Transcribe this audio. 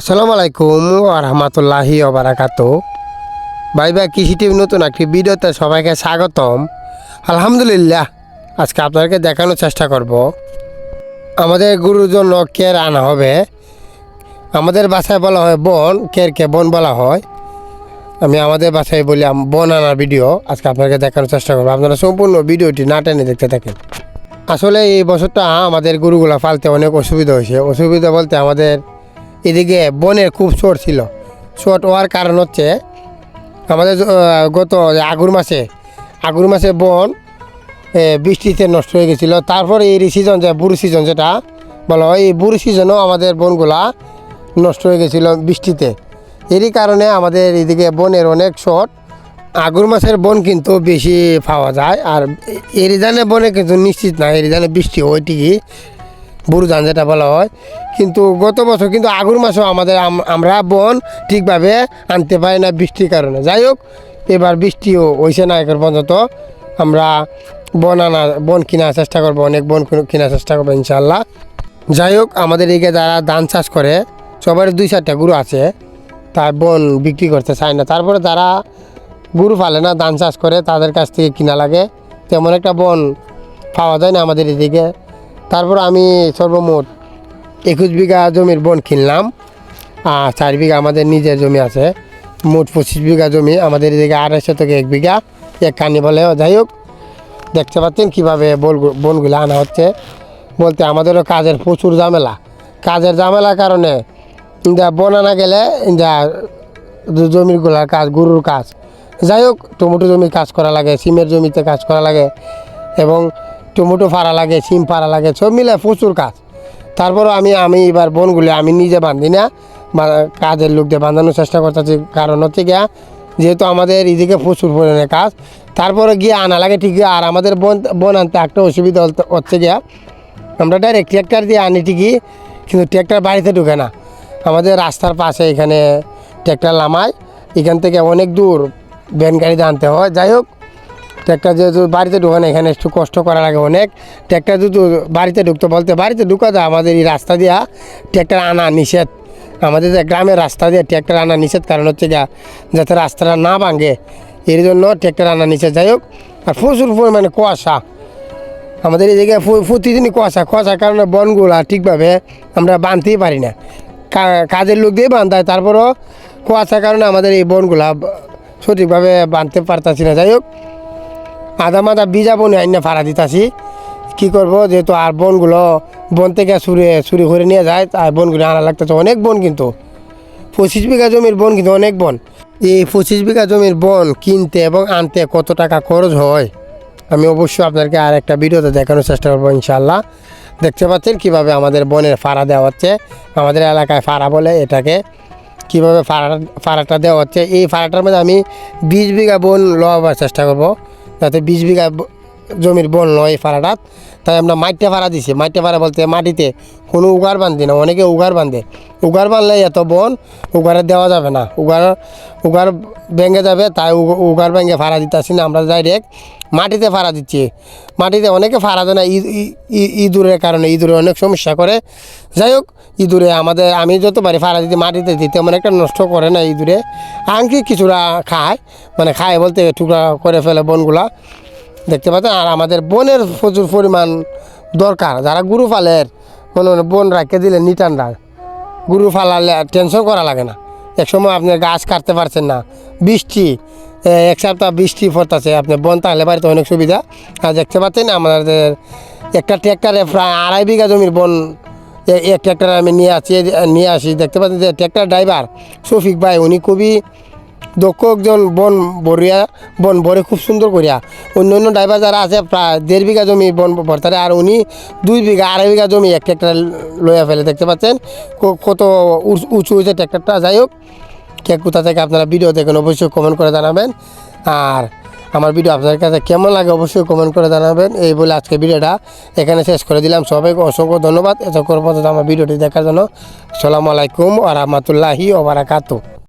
আসসালামু আলাইকুম রহমতুল্লাহি ওবারাকাতু। ভাই কৃষি টিভি নতুন একটি ভিডিওতে সবাইকে স্বাগতম। আলহামদুলিল্লাহ, আজকে আপনাদেরকে দেখানোর চেষ্টা করব আমাদের গরুর জন্য কের আনা হবে। আমাদের বাসায় বলা হয় বন, কেরকে বন বলা হয়। আমি আমাদের বাসায় বলি বন আনার ভিডিও আজকে আপনাদেরকে দেখানোর চেষ্টা করবো। আপনারা সম্পূর্ণ ভিডিওটি না টেনে দেখতে থাকেন। আসলে এই বছরটা আমাদের গরুগুলা পালতে অনেক অসুবিধা হয়েছে। অসুবিধা বলতে আমাদের এদিকে বনের খুব শর্ট ছিল। শর্ট হওয়ার কারণ হচ্ছে আমাদের গত আগুর মাসে বন বৃষ্টিতে নষ্ট হয়ে গেছিলো। তারপরে এই সিজন যে বুড়ো সিজন যেটা বলা হয়, এই বুড়ো সিজনেও আমাদের বনগুলা নষ্ট হয়ে গেছিলো বৃষ্টিতে। এরই কারণে আমাদের এদিকে বনের অনেক শর্ট। আগুর মাসের বন কিন্তু বেশি পাওয়া যায়, আর এর ধানে বনে কিন্তু নিশ্চিত না, এর ধানে বৃষ্টি হয় ঠিকই, বুড়ো ধান যেটা বলা হয়। কিন্তু গত বছর কিন্তু আগুর মাসেও আমরা বন ঠিকভাবে আনতে পারি না বৃষ্টির কারণে। যাই হোক, এবার বৃষ্টিও হয়েছে না এখন পর্যন্ত। আমরা বন কেনার চেষ্টা করবো, অনেক বন কেনার চেষ্টা করবো ইনশাল্লাহ। যাই হোক, আমাদের এদিকে যারা ধান চাষ করে সবার 2-4টা গরু আছে, তার বন বিক্রি করতে চায় না। তারপরে যারা গরু পালে না, ধান চাষ করে, তাদের কাছ থেকে কিনা লাগে। তেমন একটা বন পাওয়া যায় না আমাদের এদিকে। তারপর আমি সর্বমোট 21 বিঘা জমির বন কিনলাম, আর 4 বিঘা আমাদের নিজের জমি আছে। মোট 25 বিঘা জমি আমাদের এদিকে। 250 থেকে 1 বিঘা এক কানি বলে। যাই হোক, দেখতে পাচ্ছেন কীভাবে বনগুলো আনা হচ্ছে। বলতে আমাদেরও কাজের প্রচুর ঝামেলা। কাজের ঝামেলার কারণে বন আনা গেলে জমিগুলার কাজ, গরুর কাজ। যাই হোক, টমেটো জমির কাজ করা লাগে, সিমের জমিতে কাজ করা লাগে, এবং টমেটো ফাড়া লাগে, সিম ফাড়া লাগে, সব মিলে প্রচুর কাজ। তারপরও আমি এবার বনগুলো আমি নিজে বাঁধি না, কাজের লোক দিয়ে বাঁধানোর চেষ্টা করতেছি। কারণ হচ্ছে গিয়া, যেহেতু আমাদের এদিকে প্রচুর পরিমাণে কাজ, তারপরে গিয়ে আনা লাগে ঠিকই। আর আমাদের বন আনতে একটা অসুবিধা হচ্ছে গিয়া, আমরা ডাইরেক্ট ট্র্যাক্টর দিয়ে আনি ঠিকই, কিন্তু ট্র্যাক্টর বাড়িতে ঢুকে না। আমাদের রাস্তার পাশে এখানে ট্র্যাক্টর নামায়, এখান থেকে অনেক দূর ভ্যান গাড়িতে আনতে হয়। যাই হোক, ট্র্যাক্টর যেহেতু বাড়িতে ঢুকে না, এখানে একটু কষ্ট করা লাগে অনেক। ট্র্যাক্টর যেহেতু বাড়িতে ঢুকতে বলতে বাড়িতে ঢুকা যায়, আমাদের এই রাস্তা দিয়া ট্র্যাক্টর আনা নিষেধ। আমাদের যে গ্রামের রাস্তা দিয়ে ট্র্যাক্টর আনা নিষেধ, কারণ হচ্ছে গিয়া যাতে রাস্তাটা না ভাঙে, এর জন্য ট্র্যাক্টর আনা নিষেধ। যাই হোক, আর প্রচুর পরিমাণে কুয়াশা আমাদের এই জায়গায়, প্রতিদিনই কুয়াশার কারণে বনগুলা ঠিকভাবে আমরা বাঁধতেই পারি না। কাজের লোক দিয়ে বাঁধায়, তারপরও কুয়াশার কারণে আমাদের এই বনগুলা সঠিকভাবে বাঁধতে পারতাছি না। যাই হোক, আধা বীজা বনে আইনা ফাড়া দিতাছি। কী করবো, যেহেতু আর বন থেকে চুরি করে নিয়ে যায়, আর বনগুলো আনা লাগতেছে অনেক বন। কিন্তু 25 বিঘা জমির বন, কিন্তু অনেক বন। এই 25 বিঘা জমির বন কিনতে এবং আনতে কত টাকা খরচ হয়, আমি অবশ্যই আপনাদেরকে আর একটা ভিডিওতে দেখানোর চেষ্টা করবো ইনশাল্লাহ। দেখতে পাচ্ছেন কীভাবে আমাদের বনের ফাড়া দেওয়া হচ্ছে। আমাদের এলাকায় ফাড়া বলে এটাকে। কীভাবে ফাড়াটা দেওয়া হচ্ছে, এই ফাড়াটার মধ্যে আমি 20 বিঘা বন লওয়ার চেষ্টা করব, যাতে 20 বিঘা জমির বন নয় এই ফাড়াটা। তাই আমরা মাটিতে ফাড়া দিছি। মাটিতে ফাড়া বলতে মাটিতে কোনো উগার বাঁধি না। অনেকে উগার বাঁধে, উগার বাঁধলে এত বন উগারে দেওয়া যাবে না, উগার ভেঙে যাবে। তাই উগার ভেঙে ফাড়া দিতেছি না, আমরা ডাইরেক্ট মাটিতে ফাড়া দিচ্ছি। মাটিতে অনেকে ফাড়া দেয় না ইঁদুরের কারণে, ইঁদুরে অনেক সমস্যা করে। যাই হোক, ইঁদুরে আমি যতবারই ফাড়া দিতে মাটিতে দিতে তেমন একটা নষ্ট করে না ইঁদুরে। আংকি কিছুটা খায় বলতে টুকরা করে ফেলে বনগুলা, দেখতে পাচ্ছেন। আর আমাদের বনের প্রচুর পরিমাণ দরকার। যারা গরু পালের বন রাখতে দিলে নিটানরা, গরু ফালালে টেনশন করা লাগে না। একসময় আপনি গাছ কাটতে পারছেন না, বৃষ্টি 1 সপ্তাহ বৃষ্টি পড়তেছে, আপনি বন থাকলে বাড়িতে অনেক সুবিধা। আর দেখতে পাচ্ছেন আমাদের একটা ট্র্যাক্টরে প্রায় 2.5 বিঘা জমির বন এক ট্র্যাক্টরে আমি নিয়ে আসি। দেখতে পাচ্ছেন যে ট্র্যাক্টর ড্রাইভার শফিক ভাই, উনি খুবই দক্ষ একজন বন ভরে খুব সুন্দর করিয়া। অন্য ড্রাইভার যারা আছে প্রায় 1.5 বিঘা জমি বন ভরতারে, আর উনি 2 বিঘা 2.5 বিঘা জমি এক ট্র্যাক্টর লইয়া ফেলে। দেখতে পাচ্ছেন কত উঁচু হয়েছে ট্র্যাক্টরটা। যাই হোক, কে কোথা থেকে আপনারা ভিডিও দেখেন অবশ্যই কমেন্ট করে জানাবেন। আর আমার ভিডিও আপনাদের কাছে কেমন লাগে অবশ্যই কমেন্ট করে জানাবেন। এই বলে আজকে ভিডিওটা এখানে শেষ করে দিলাম। সবাইকে অসংখ্য ধন্যবাদ এতক্ষণ পর্যন্ত আমার ভিডিওটি দেখার জন্য। আসসালামু আলাইকুম ওয়া রাহমাতুল্লাহি ওয়া বারাকাতুহু।